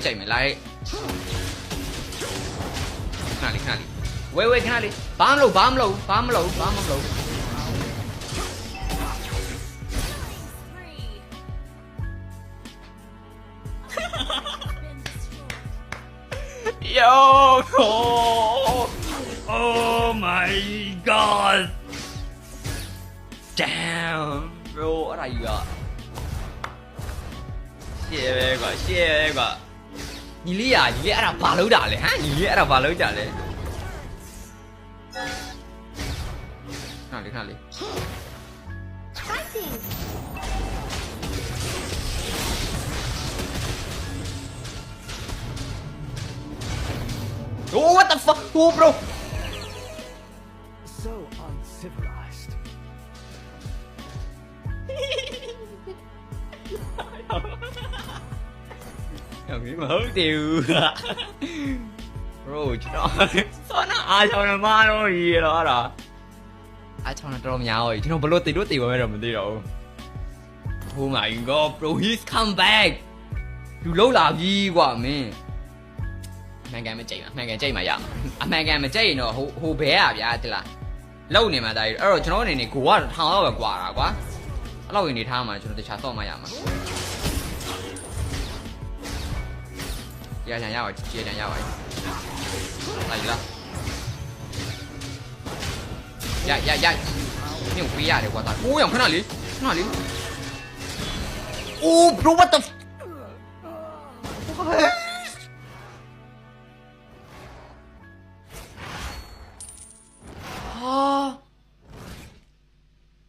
ကြိုက်မယ်လိုက်ခဏလေးဝဲခဏလေးဘာမလုပ်Yo Oh my god Damn bro အဲ့ဒါကြီးကရှေ့ပဲကွာညီလေးအဲ့ဒါဘာလုပ်တာလဲဟမ်ညီလေးအဲ့ဒါဘာလုပ်ကြလဲခဏလေး Fighting. Oh what the fuck Oh bro So uncivilized. မဟုတ်သေးဘူး bro ကျွန်တော်စောနာအားချောင်းနေမှာတော့ရေတော့အဲ့ဒါအားချောင်းနေတော်များတော့ကျွန်တော်ဘလို့တေတော့တေဝင်တော့မသိတော့ဘူး Oh my god bro he's come back လူလုံးလာပြီကွာမင်းအမှန်ကန်မကြိတ်မှာရမှာအမှန်ကန်မကြိတ်ရင်တော့ဟိုဘဲอ่ะဗျာတိလားလုံနေမှာဒါကြီးအဲ့တော့ကျွန်တော်အနေနဲ့ကိုကထောင်တော့ပဲကွာတာကွာအဲ့လောက်ရင်နေထားမှာကျွန်တော်တခြားဆော့မှရမှာရကြပါလိုက်လားရ你有飞呀的我操哦呀看那里Oh bro what the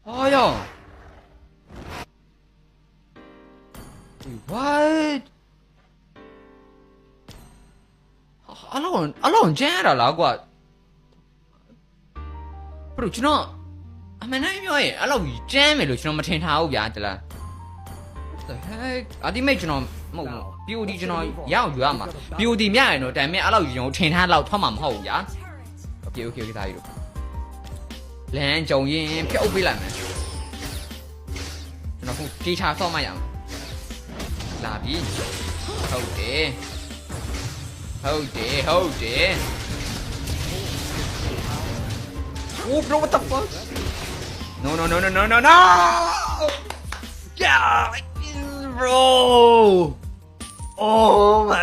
哎呀 What အလောင်းကျန်းရတာလားကွာဘယ်လိုကျွန်တော်အမှန်တိုင်းပြောရင်အဲ့လိုကျန်းမယ်လို့ကျွန်တော်မထင်ထားဘူးဗျာတလား The heck အတိမိတ်ကျွန်တော်မဟုတ်ဘူး POD ကျွန်တော်ရအောင်ယူရမှာ POD မြရင်တော့တိုင်မဲ့အဲ့လိုကျွန်တော်ထင်ထားလောက်ထွက်မှာမဟုတ်ဘူးဗျာ Okay ဒါကြီးတော့လမ်းကြုံရင်ဖြုတ်ပေးလိုက်မယ်ကျွန်တော်ခုကြေးချဆော့မှရအောင်လာပြီဟုတ်တယ် Oh bro what the fuck No Yeah bro Oh my